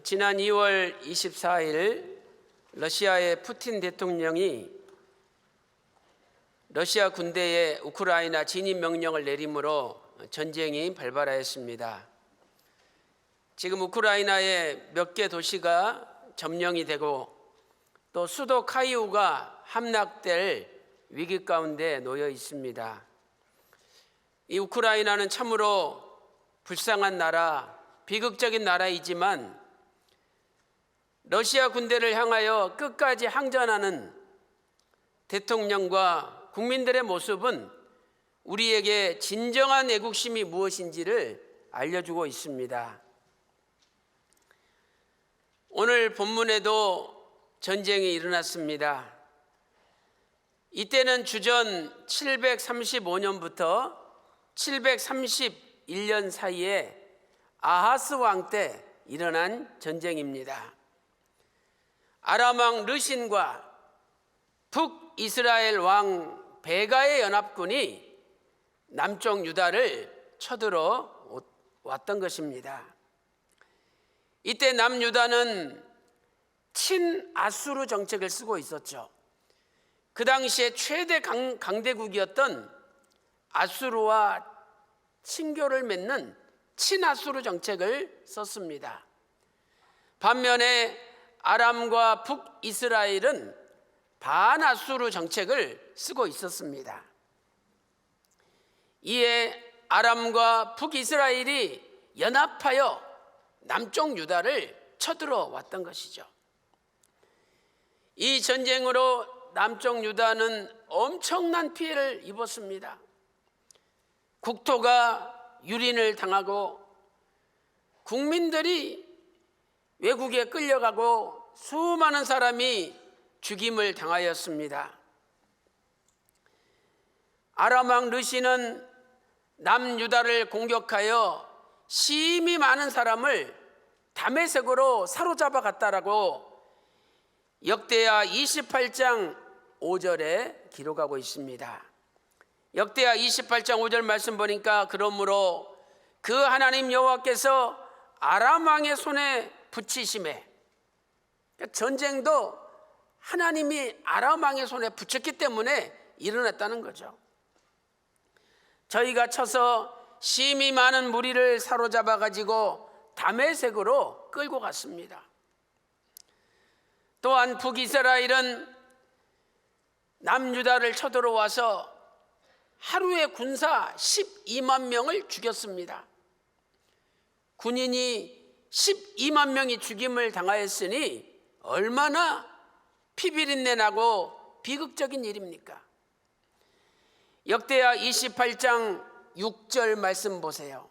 지난 2월 24일 러시아의 푸틴 대통령이 러시아 군대에 우크라이나 진입 명령을 내림으로 전쟁이 발발하였습니다. 지금 우크라이나의 몇 개 도시가 점령이 되고 또 수도 카이우가 함락될 위기 가운데 놓여 있습니다. 이 우크라이나는 참으로 불쌍한 나라, 비극적인 나라이지만 러시아 군대를 향하여 끝까지 항전하는 대통령과 국민들의 모습은 우리에게 진정한 애국심이 무엇인지를 알려주고 있습니다. 오늘 본문에도 전쟁이 일어났습니다. 이때는 주전 735년부터 731년 사이에 아하스 왕 때 일어난 전쟁입니다. 아람 왕 르신과 북이스라엘 왕 베가의 연합군이 남쪽 유다를 쳐들어 왔던 것입니다. 이때 남유다는 친아수르 정책을 쓰고 있었죠. 그 당시에 최대 강대국이었던 아수르와 친교를 맺는 친아수르 정책을 썼습니다. 반면에 아람과 북이스라엘은 반아수르 정책을 쓰고 있었습니다. 이에 아람과 북이스라엘이 연합하여 남쪽 유다를 쳐들어 왔던 것이죠. 이 전쟁으로 남쪽 유다는 엄청난 피해를 입었습니다. 국토가 유린을 당하고 국민들이 외국에 끌려가고 수많은 사람이 죽임을 당하였습니다. 아람 왕 르신은 남유다를 공격하여 심히 많은 사람을 다메섹으로 사로잡아 갔다라고 역대하 28장 5절에 기록하고 있습니다. 역대하 28장 5절 말씀 보니까 그러므로 그 하나님 여호와께서 아람 왕의 손에 붙이심에, 전쟁도 하나님이 아람 왕의 손에 붙였기 때문에 일어났다는 거죠. 저희가 쳐서 심히 많은 무리를 사로잡아 가지고 다메섹으로 끌고 갔습니다. 또한 북이스라엘은 남유다를 쳐들어와서 하루에 군사 12만 명을 죽였습니다. 군인이 12만 명이 죽임을 당하였으니 얼마나 피비린내 나고 비극적인 일입니까? 역대하 28장 6절 말씀 보세요.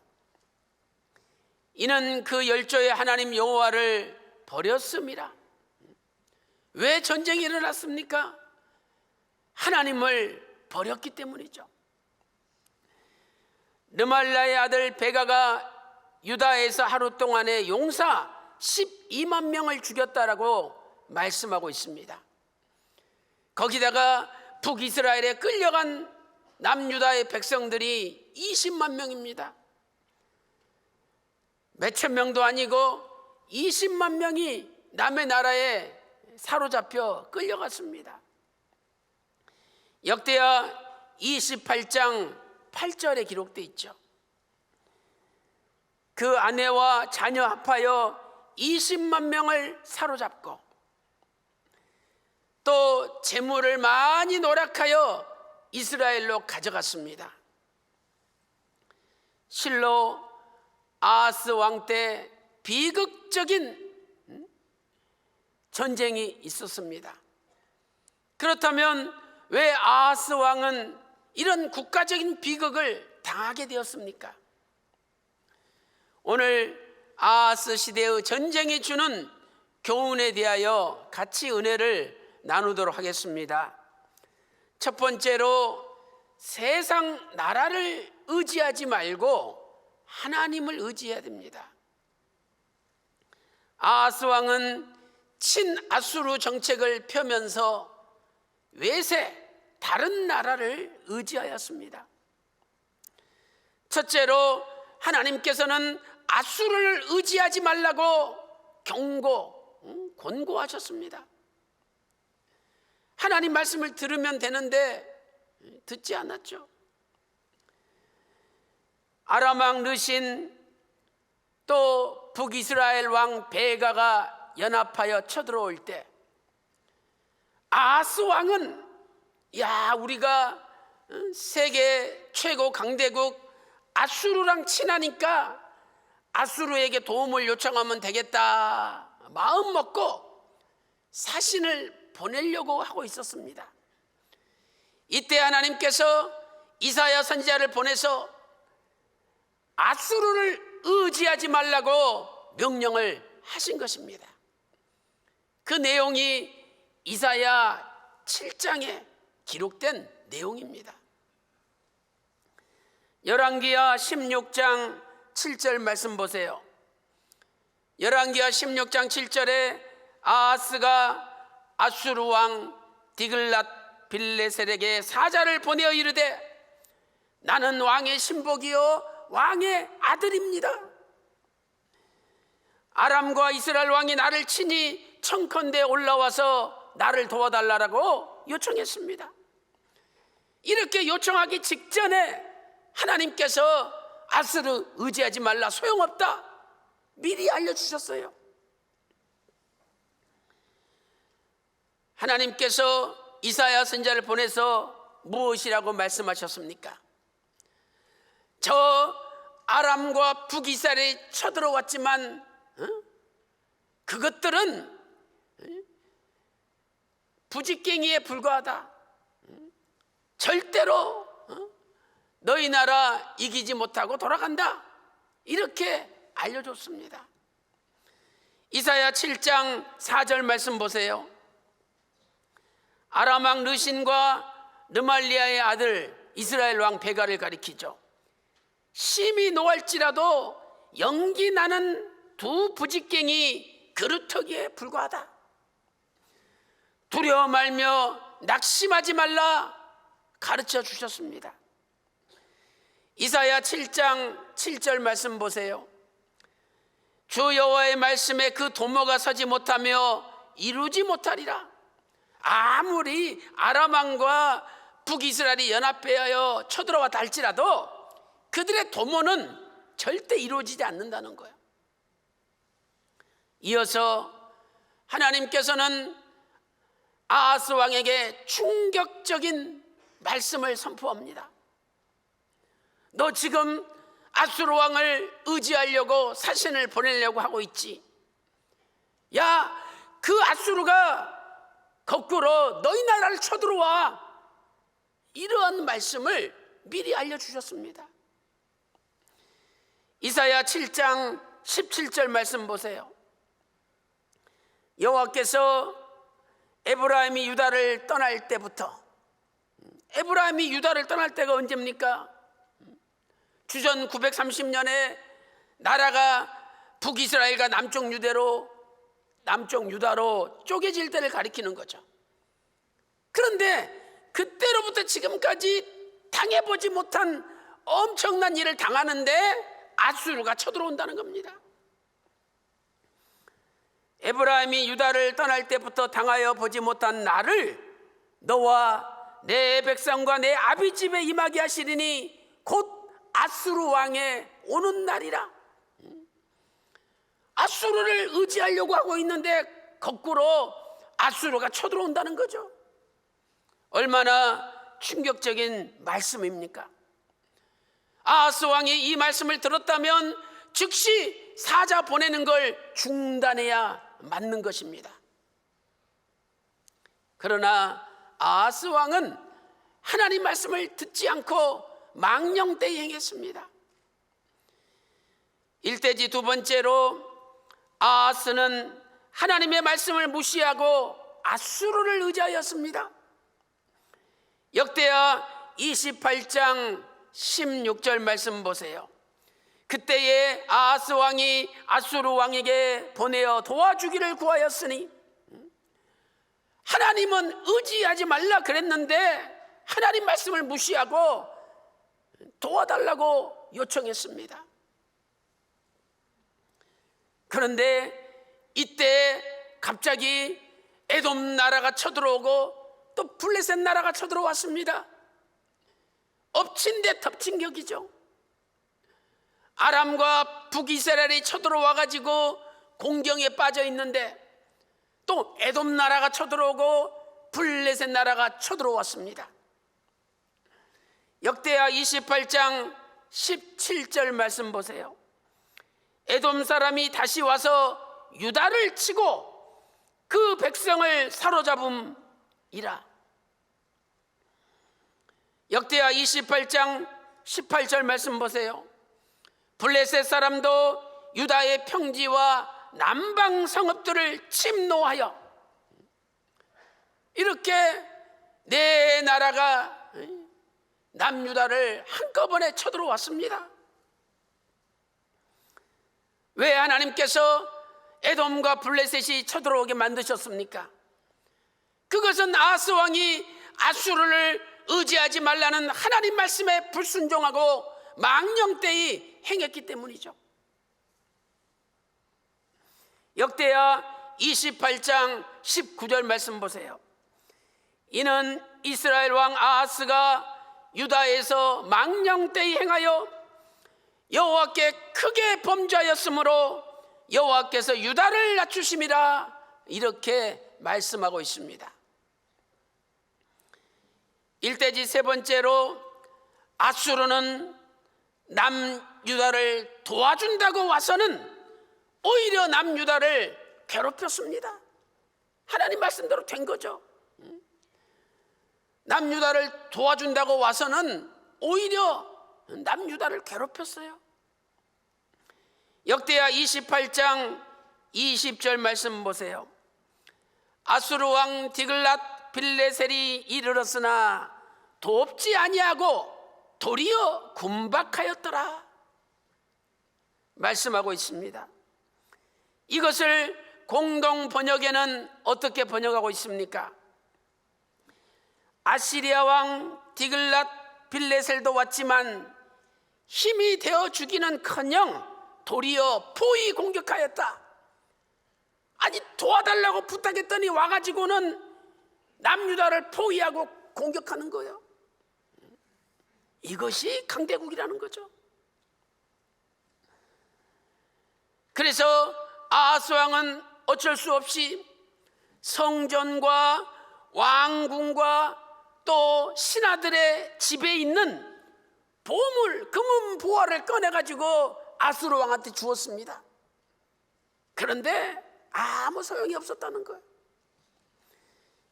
이는 그 열조의 하나님 여호와를 버렸음이라. 왜 전쟁이 일어났습니까? 하나님을 버렸기 때문이죠. 르말라의 아들 베가가 유다에서 하루 동안에 용사 12만 명을 죽였다라고 말씀하고 있습니다. 거기다가 북이스라엘에 끌려간 남유다의 백성들이 20만 명입니다. 몇천 명도 아니고 20만 명이 남의 나라에 사로잡혀 끌려갔습니다. 역대하 28장 8절에 기록되어 있죠. 그 아내와 자녀 합하여 20만 명을 사로잡고 또 재물을 많이 노력하여 이스라엘로 가져갔습니다. 실로 아하스 왕 때 비극적인 전쟁이 있었습니다. 그렇다면 왜 아하스 왕은 이런 국가적인 비극을 당하게 되었습니까? 오늘 아하스 시대의 전쟁이 주는 교훈에 대하여 같이 은혜를 나누도록 하겠습니다. 첫 번째로 세상 나라를 의지하지 말고 하나님을 의지해야 됩니다. 아하스 왕은 친아수르 정책을 펴면서 외세 다른 나라를 의지하였습니다. 첫째로 하나님께서는 아수르를 의지하지 말라고 권고하셨습니다. 하나님 말씀을 들으면 되는데 듣지 않았죠. 아람 왕 르신 또 북이스라엘 왕 베가가 연합하여 쳐들어올 때 아하스 왕은 우리가 세계 최고 강대국 아수르랑 친하니까 아수르에게 도움을 요청하면 되겠다 마음 먹고 사신을 보내려고 하고 있었습니다. 이때 하나님께서 이사야 선지자를 보내서 아수르를 의지하지 말라고 명령을 하신 것입니다. 그 내용이 이사야 7장에 기록된 내용입니다. 열왕기하 16장 7절 말씀 보세요. 열왕기하 16장 7절에 아하스가 아수르 왕 디글랏 빌레셀에게 사자를 보내어 이르되 나는 왕의 신복이요 왕의 아들입니다. 아람과 이스라엘 왕이 나를 치니 청컨대 올라와서 나를 도와달라고 요청했습니다. 이렇게 요청하기 직전에 하나님께서 아수르 의지하지 말라, 소용없다, 미리 알려주셨어요. 하나님께서 이사야 선지자를 보내서 무엇이라고 말씀하셨습니까? 저 아람과 북이스라엘이 쳐들어왔지만 그것들은 부직갱이에 불과하다. 절대로 너희 나라 이기지 못하고 돌아간다. 이렇게 알려줬습니다. 이사야 7장 4절 말씀 보세요. 아람 왕 르신과 르말리아의 아들 이스라엘 왕 베가를 가리키죠. 심히 노할지라도 연기 나는 두 부직갱이 그루터기에 불과하다. 두려워 말며 낙심하지 말라 가르쳐 주셨습니다. 이사야 7장 7절 말씀 보세요. 주 여호와의 말씀에 그 도모가 서지 못하며 이루지 못하리라. 아무리 아람 왕과 북이스라엘이 연합하여 쳐들어왔다 할지라도 그들의 도모는 절대 이루어지지 않는다는 거예요. 이어서 하나님께서는 아하스 왕에게 충격적인 말씀을 선포합니다. 너 지금 아수르 왕을 의지하려고 사신을 보내려고 하고 있지. 야, 그 아수르가 거꾸로 너희 나라를 쳐들어와. 이러한 말씀을 미리 알려주셨습니다. 이사야 7장 17절 말씀 보세요. 여호와께서 에브라임이 유다를 떠날 때부터, 에브라임이 유다를 떠날 때가 언제입니까? 주전 930년에 나라가 북이스라엘과 남쪽 유다로 쪼개질 때를 가리키는 거죠. 그런데 그때로부터 지금까지 당해보지 못한 엄청난 일을 당하는데 아수르가 쳐들어온다는 겁니다. 에브라임이 유다를 떠날 때부터 당하여 보지 못한 나를 너와 내 백성과 내 아비 집에 임하게 하시리니 곧 아수르 왕의 오는 날이라. 아수르를 의지하려고 하고 있는데 거꾸로 아수르가 쳐들어온다는 거죠. 얼마나 충격적인 말씀입니까? 아하스 왕이 이 말씀을 들었다면 즉시 사자 보내는 걸 중단해야 맞는 것입니다. 그러나 아하스 왕은 하나님 말씀을 듣지 않고 망령되이 행했습니다. 일대지 두 번째로 아하스는 하나님의 말씀을 무시하고 아수르를 의지하였습니다. 역대하 28장 16절 말씀 보세요. 그때에 아하스 왕이 아수르 왕에게 보내어 도와주기를 구하였으니, 하나님은 의지하지 말라 그랬는데 하나님 말씀을 무시하고 도와달라고 요청했습니다. 그런데 이때 갑자기 에돔 나라가 쳐들어오고 또 블레셋 나라가 쳐들어왔습니다. 엎친 데 덮친 격이죠. 아람과 북이스라엘이 쳐들어와 가지고 공경에 빠져 있는데 또 에돔 나라가 쳐들어오고 블레셋 나라가 쳐들어왔습니다. 역대하 28장 17절 말씀 보세요. 에돔 사람이 다시 와서 유다를 치고 그 백성을 사로잡음이라. 역대하 28장 18절 말씀 보세요. 블레셋 사람도 유다의 평지와 남방 성읍들을 침노하여, 이렇게 네 나라가 남유다를 한꺼번에 쳐들어왔습니다. 왜 하나님께서 에돔과 블레셋이 쳐들어오게 만드셨습니까? 그것은 아하스 왕이 아수르를 의지하지 말라는 하나님 말씀에 불순종하고 망령되이 행했기 때문이죠. 역대하 28장 19절 말씀 보세요. 이는 이스라엘 왕 아하스가 유다에서 망령되이 행하여 여호와께 크게 범죄하였으므로 여호와께서 유다를 낮추심이라, 이렇게 말씀하고 있습니다. 일대지 세 번째로, 아수르는 남유다를 도와준다고 와서는 오히려 남유다를 괴롭혔습니다. 하나님 말씀대로 된 거죠. 남유다를 도와준다고 와서는 오히려 남유다를 괴롭혔어요. 역대하 28장 20절 말씀 보세요. 아수르 왕 디글랏 빌레셀이 이르렀으나 돕지 아니하고 도리어 군박하였더라 말씀하고 있습니다. 이것을 공동 번역에는 어떻게 번역하고 있습니까? 아시리아 왕 디글랏 빌레셀도 왔지만 힘이 되어 주기는커녕 도리어 포위 공격하였다. 아니, 도와달라고 부탁했더니 와가지고는 남유다를 포위하고 공격하는 거예요. 이것이 강대국이라는 거죠. 그래서 아하스 왕은 어쩔 수 없이 성전과 왕궁과 또 신하들의 집에 있는 보물, 금은 보화를 꺼내가지고 아수르 왕한테 주었습니다. 그런데 아무 소용이 없었다는 거예요.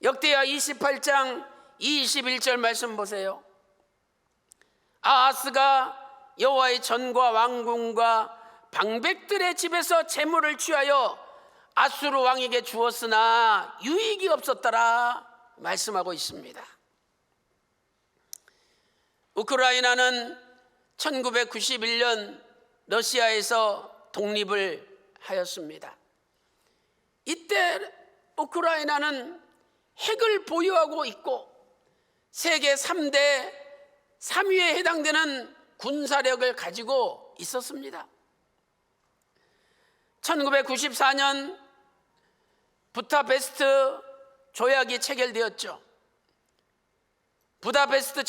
역대하 28장 21절 말씀 보세요. 아하스가 여호와의 전과 왕궁과 방백들의 집에서 재물을 취하여 아수르 왕에게 주었으나 유익이 없었더라 말씀하고 있습니다. 우크라이나는 1991년 러시아에서 독립을 하였습니다. 이때 우크라이나는 핵을 보유하고 있고 세계 3대 3위에 해당되는 군사력을 가지고 있었습니다. 1994년 부다페스트 조약이 체결되었죠. 부다페스트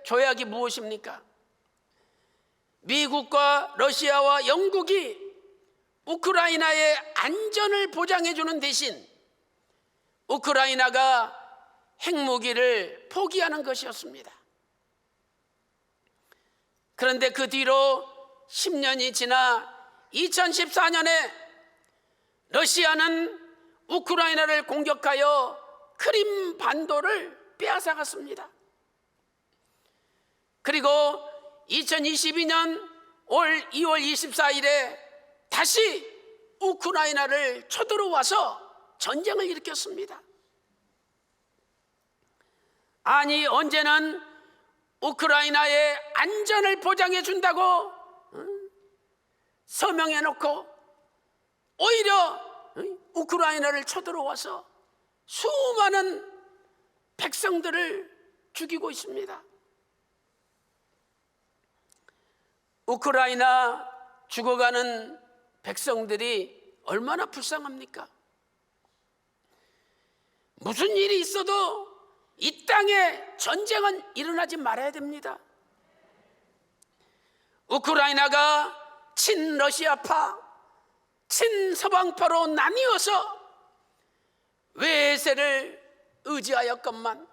조약이 무엇입니까? 미국과 러시아와 영국이 우크라이나의 안전을 보장해주는 대신 우크라이나가 핵무기를 포기하는 것이었습니다. 그런데 그 뒤로 10년이 지나 2014년에 러시아는 우크라이나를 공격하여 크림 반도를 빼앗아갔습니다. 그리고 2022년 올 2월 24일에 다시 우크라이나를 쳐들어와서 전쟁을 일으켰습니다. 아니, 언제는 우크라이나의 안전을 보장해 준다고 서명해놓고 오히려 우크라이나를 쳐들어와서 수많은 백성들을 죽이고 있습니다. 우크라이나 죽어가는 백성들이 얼마나 불쌍합니까? 무슨 일이 있어도 이 땅에 전쟁은 일어나지 말아야 됩니다. 우크라이나가 친러시아파, 친서방파로 나뉘어서 외세를 의지하였건만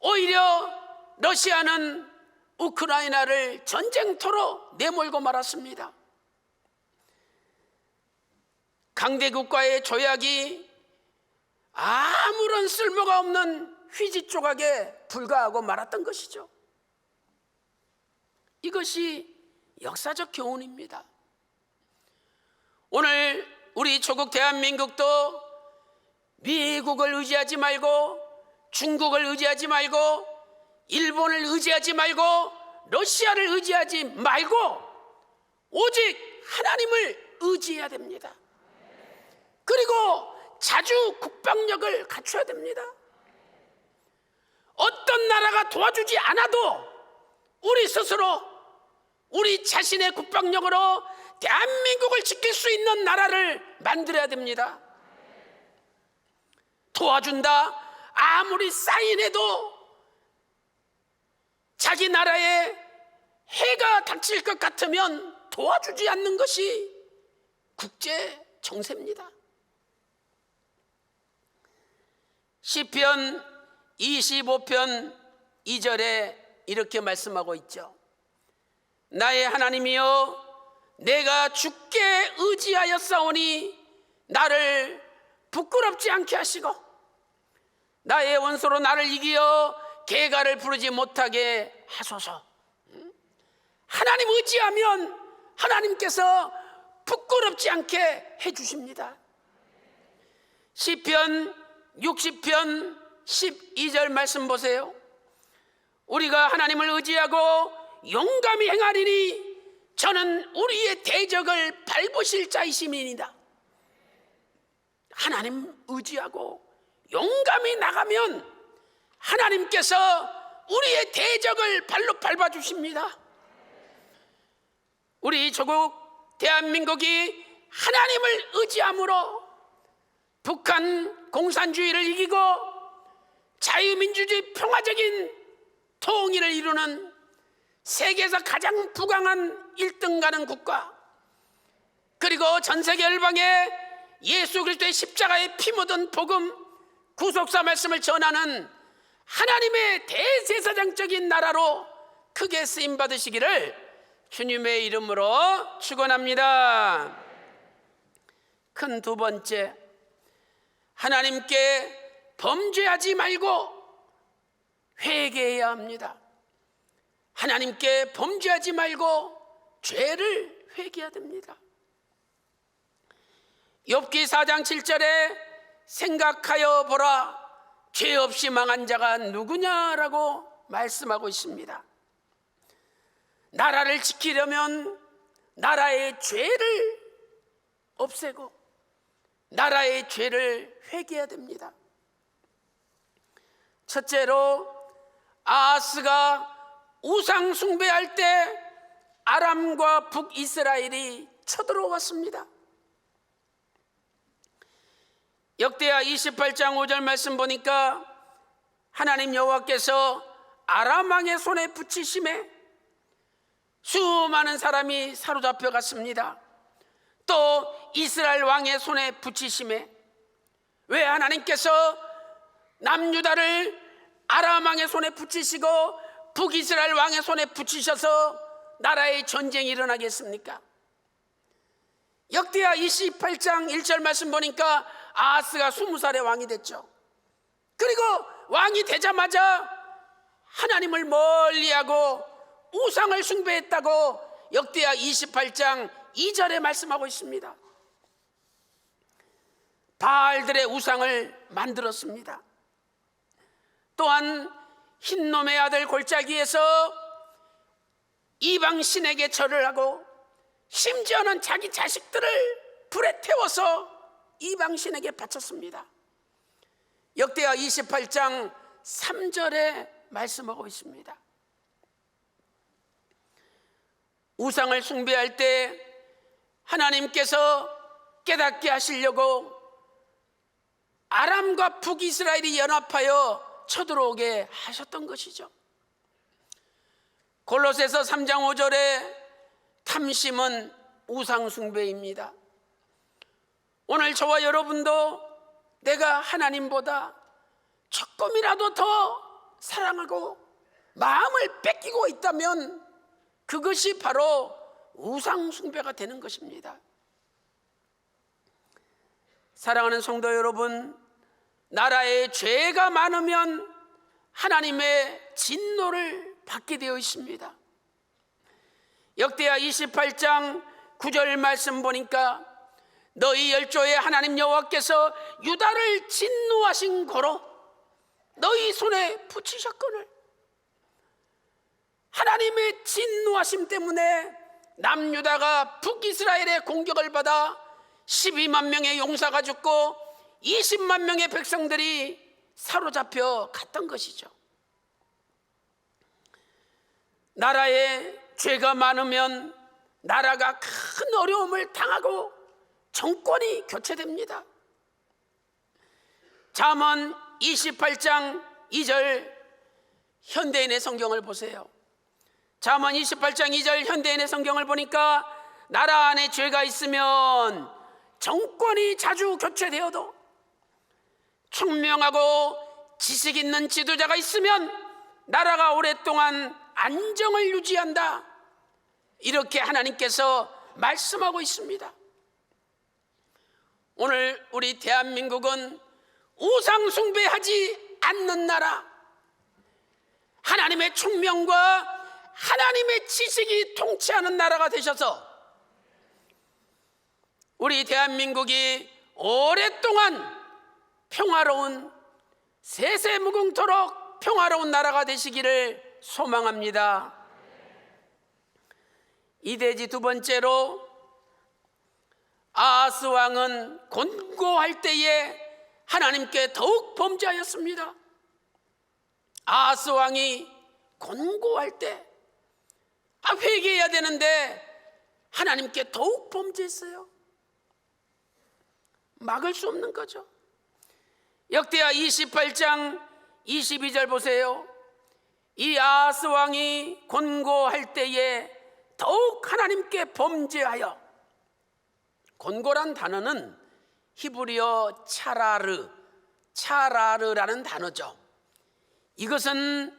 오히려 러시아는 우크라이나를 전쟁터로 내몰고 말았습니다. 강대국과의 조약이 아무런 쓸모가 없는 휘지 조각에 불과하고 말았던 것이죠. 이것이 역사적 교훈입니다. 오늘 우리 조국 대한민국도 미국을 의지하지 말고, 중국을 의지하지 말고, 일본을 의지하지 말고, 러시아를 의지하지 말고 오직 하나님을 의지해야 됩니다. 그리고 자주 국방력을 갖춰야 됩니다. 어떤 나라가 도와주지 않아도 우리 스스로 우리 자신의 국방력으로 대한민국을 지킬 수 있는 나라를 만들어야 됩니다. 도와준다 아무리 사인해도 자기 나라에 해가 닥칠 것 같으면 도와주지 않는 것이 국제 정세입니다. 시편 25편 2절에 이렇게 말씀하고 있죠. 나의 하나님이여, 내가 주께 의지하였사오니 나를 부끄럽지 않게 하시고 나의 원수로 나를 이기어 개가를 부르지 못하게 하소서. 하나님 의지하면 하나님께서 부끄럽지 않게 해주십니다. 시편 60편 12절 말씀 보세요. 우리가 하나님을 의지하고 용감히 행하리니 저는 우리의 대적을 밟으실 자이심이니이다. 하나님 의지하고 용감히 나가면 하나님께서 우리의 대적을 발로 밟아주십니다. 우리 조국 대한민국이 하나님을 의지함으로 북한 공산주의를 이기고 자유민주주의 평화적인 통일을 이루는 세계에서 가장 부강한 1등 가는 국가, 그리고 전세계 열방에 예수 그리스도의 십자가에 피 묻은 복음 구속사 말씀을 전하는 하나님의 대제사장적인 나라로 크게 쓰임 받으시기를 주님의 이름으로 축원합니다. 큰 두 번째, 하나님께 범죄하지 말고 회개해야 합니다. 하나님께 범죄하지 말고 죄를 회개해야 됩니다. 욥기 4장 7절에 생각하여 보라, 죄 없이 망한 자가 누구냐라고 말씀하고 있습니다. 나라를 지키려면 나라의 죄를 없애고 나라의 죄를 회개해야 됩니다. 첫째로, 아하스가 우상 숭배할 때 아람과 북이스라엘이 쳐들어왔습니다. 역대하 28장 5절 말씀 보니까 하나님 여호와께서 아람 왕의 손에 붙이심에 수많은 사람이 사로잡혀 갔습니다. 또 이스라엘 왕의 손에 붙이심에, 왜 하나님께서 남유다를 아람 왕의 손에 붙이시고 북이스라엘 왕의 손에 붙이셔서 나라의 전쟁이 일어나겠습니까? 역대하 28장 1절 말씀 보니까 아하스가 20살에 왕이 됐죠. 그리고 왕이 되자마자 하나님을 멀리하고 우상을 숭배했다고 역대하 28장 2절에 말씀하고 있습니다. 바알들의 우상을 만들었습니다. 또한 흰놈의 아들 골짜기에서 이방 신에게 절을 하고 심지어는 자기 자식들을 불에 태워서 이방 신에게 바쳤습니다. 역대하 28장 3절에 말씀하고 있습니다. 우상을 숭배할 때 하나님께서 깨닫게 하시려고 아람과 북이스라엘이 연합하여 쳐들어오게 하셨던 것이죠. 골로새서 3장 5절에 탐심은 우상숭배입니다. 오늘 저와 여러분도 내가 하나님보다 조금이라도 더 사랑하고 마음을 뺏기고 있다면 그것이 바로 우상숭배가 되는 것입니다. 사랑하는 성도 여러분, 나라에 죄가 많으면 하나님의 진노를 받게 되어 있습니다. 역대하 28장 9절 말씀 보니까 너희 열조의 하나님 여호와께서 유다를 진노하신 고로 너희 손에 붙이셨거늘. 하나님의 진노하심 때문에 남유다가 북이스라엘의 공격을 받아 12만 명의 용사가 죽고 20만 명의 백성들이 사로잡혀 갔던 것이죠. 나라에 죄가 많으면 나라가 큰 어려움을 당하고 정권이 교체됩니다. 잠언 28장 2절 현대인의 성경을 보세요. 잠언 28장 2절 현대인의 성경을 보니까 나라 안에 죄가 있으면 정권이 자주 교체되어도 총명하고 지식 있는 지도자가 있으면 나라가 오랫동안 안정을 유지한다. 이렇게 하나님께서 말씀하고 있습니다. 오늘 우리 대한민국은 우상숭배하지 않는 나라, 하나님의 총명과 하나님의 지식이 통치하는 나라가 되셔서 우리 대한민국이 오랫동안 평화로운, 세세무궁토록 평화로운 나라가 되시기를 소망합니다. 이대지 두 번째로, 아하스 왕은 권고할 때에 하나님께 더욱 범죄하였습니다. 아하스 왕이 권고할 때 회개해야 되는데 하나님께 더욱 범죄했어요. 막을 수 없는 거죠. 역대하 28장 22절 보세요. 이 아하스 왕이 권고할 때에 더욱 하나님께 범죄하여. 권고란 단어는 히브리어 차라르라는 단어죠. 이것은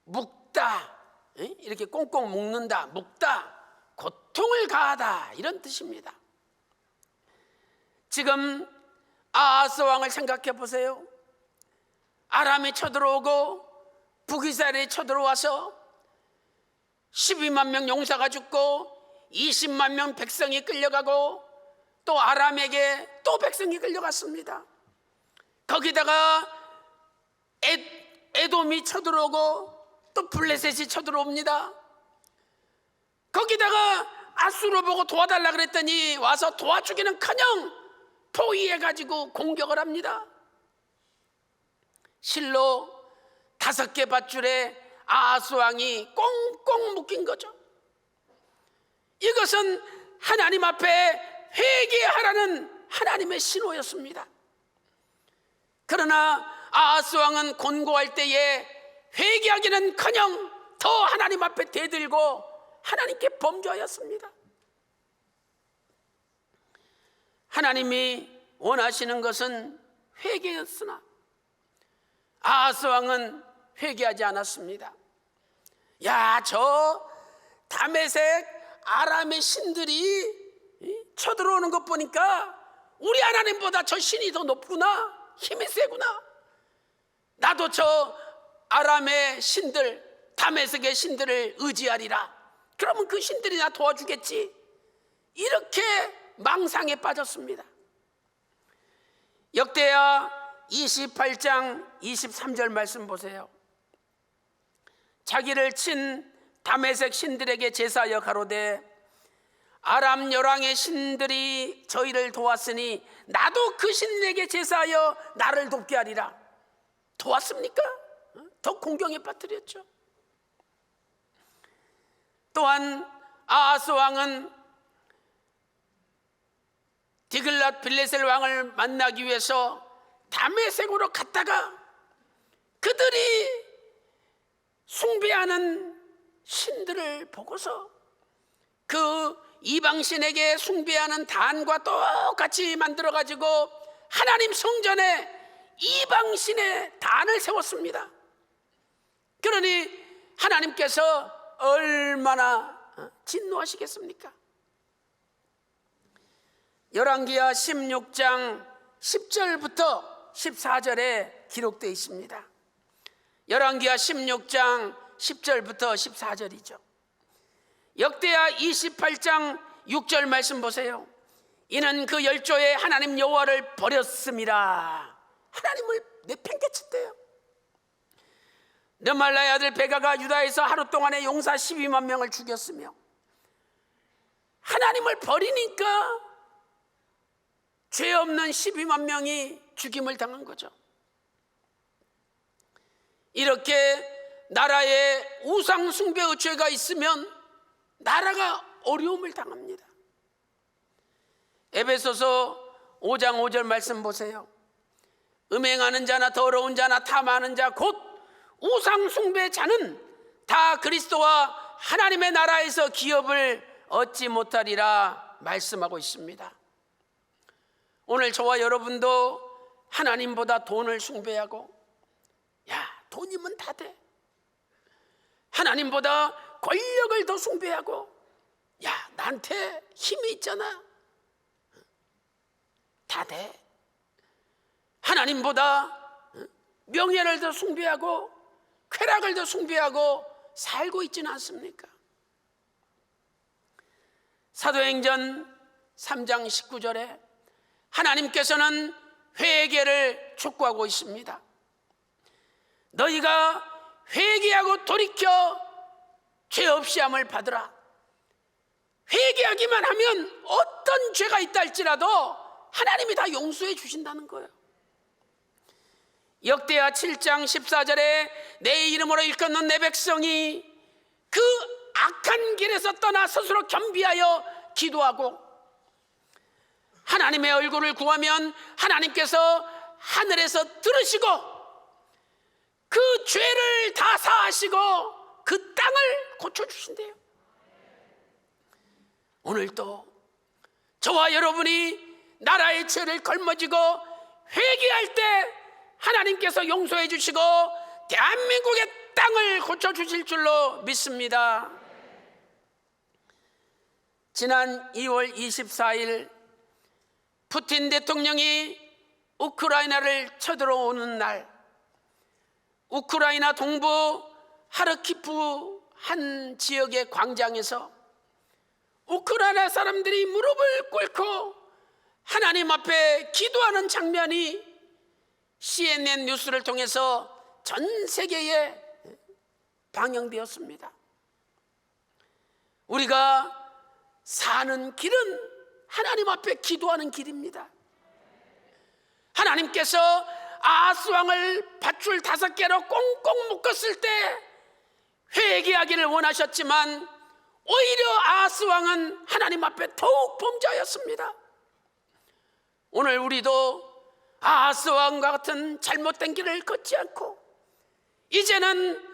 묶다, 이렇게 꽁꽁 묶는다, 묶다, 고통을 가하다, 이런 뜻입니다. 지금 아하스 왕을 생각해 보세요. 아람이 쳐들어오고 북이스라엘이 쳐들어와서 12만 명 용사가 죽고 20만 명 백성이 끌려가고 또 아람에게 또 백성이 끌려갔습니다. 거기다가 에돔이 쳐들어오고 또 블레셋이 쳐들어옵니다. 거기다가 아수르 보고 도와달라 그랬더니 와서 도와주기는커녕 포위해가지고 공격을 합니다. 실로 5개 밧줄에 아하스 왕이 꽁꽁 묶인 거죠. 이것은 하나님 앞에 회개하라는 하나님의 신호였습니다. 그러나 아하스 왕은 권고할 때에 회개하기는커녕 더 하나님 앞에 대들고 하나님께 범죄하였습니다. 하나님이 원하시는 것은 회개였으나 아하스 왕은 회개하지 않았습니다. 야, 저 다메섹 아람의 신들이 쳐들어오는 것 보니까 우리 하나님보다 저 신이 더 높구나, 힘이 세구나. 나도 저 아람의 신들, 다메섹의 신들을 의지하리라. 그러면 그 신들이 나 도와주겠지. 이렇게 망상에 빠졌습니다. 역대하 28장 23절 말씀 보세요. 자기를 친 다메섹 신들에게 제사하여 가로되 아람 열왕의 신들이 저희를 도왔으니 나도 그 신에게 제사하여 나를 돕게 하리라. 도왔습니까? 더 공경에 빠뜨렸죠. 또한 아하스 왕은 디글랏 빌레셀 왕을 만나기 위해서 다메섹으로 갔다가 그들이 숭배하는 신들을 보고서 그 이방신에게 숭배하는 단과 똑같이 만들어가지고 하나님 성전에 이방신의 단을 세웠습니다. 그러니 하나님께서 얼마나 진노하시겠습니까? 열왕기하 16장 10절부터 14절에 기록되어 있습니다. 열왕기하 16장 10절부터 14절이죠. 역대하 28장 6절 말씀 보세요. 이는 그 열조에 하나님 여호와를 버렸음이라. 하나님을 내팽개쳤대요. 르말라의 아들 베가가 유다에서 하루 동안에 용사 12만 명을 죽였으며 하나님을 버리니까 죄 없는 12만 명이 죽임을 당한 거죠. 이렇게 나라에 우상 숭배의 죄가 있으면 나라가 어려움을 당합니다. 에베소서 5장 5절 말씀 보세요. 음행하는 자나 더러운 자나 탐하는 자 곧 우상 숭배 자는 다 그리스도와 하나님의 나라에서 기업을 얻지 못하리라 말씀하고 있습니다. 오늘 저와 여러분도 하나님보다 돈을 숭배하고 야, 돈이면 다 돼. 하나님보다 권력을 더 숭배하고 야, 나한테 힘이 있잖아. 다 돼. 하나님보다 명예를 더 숭배하고 쾌락을 더 숭배하고 살고 있지는 않습니까? 사도행전 3장 19절에 하나님께서는 회개를 촉구하고 있습니다. 너희가 회개하고 돌이켜 죄 없이 함을 받으라. 회개하기만 하면 어떤 죄가 있다 할지라도 하나님이 다 용서해 주신다는 거예요. 역대하 7장 14절에 내 이름으로 일컫는 내 백성이 그 악한 길에서 떠나 스스로 겸비하여 기도하고 하나님의 얼굴을 구하면 하나님께서 하늘에서 들으시고 그 죄를 다 사하시고 그 땅을 고쳐주신대요. 오늘도 저와 여러분이 나라의 죄를 걸머지고 회개할 때 하나님께서 용서해 주시고 대한민국의 땅을 고쳐주실 줄로 믿습니다. 지난 2월 24일 푸틴 대통령이 우크라이나를 쳐들어오는 날 우크라이나 동부 하르키프 한 지역의 광장에서 우크라이나 사람들이 무릎을 꿇고 하나님 앞에 기도하는 장면이 CNN 뉴스를 통해서 전 세계에 방영되었습니다. 우리가 사는 길은 하나님 앞에 기도하는 길입니다. 하나님께서 아하스 왕을 밧줄 5개로 꽁꽁 묶었을 때 회개하기를 원하셨지만 오히려 아하스 왕은 하나님 앞에 더욱 범죄하였습니다. 오늘 우리도 아하스 왕과 같은 잘못된 길을 걷지 않고 이제는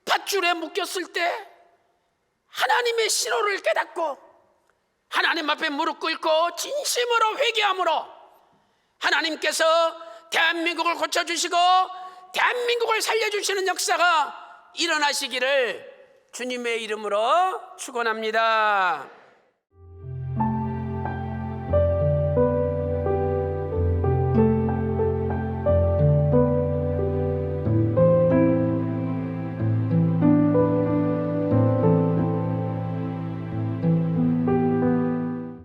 밧줄에 묶였을 때 하나님의 신호를 깨닫고 하나님 앞에 무릎 꿇고 진심으로 회개함으로 하나님께서 대한민국을 고쳐주시고 대한민국을 살려주시는 역사가 일어나시기를 주님의 이름으로 축원합니다.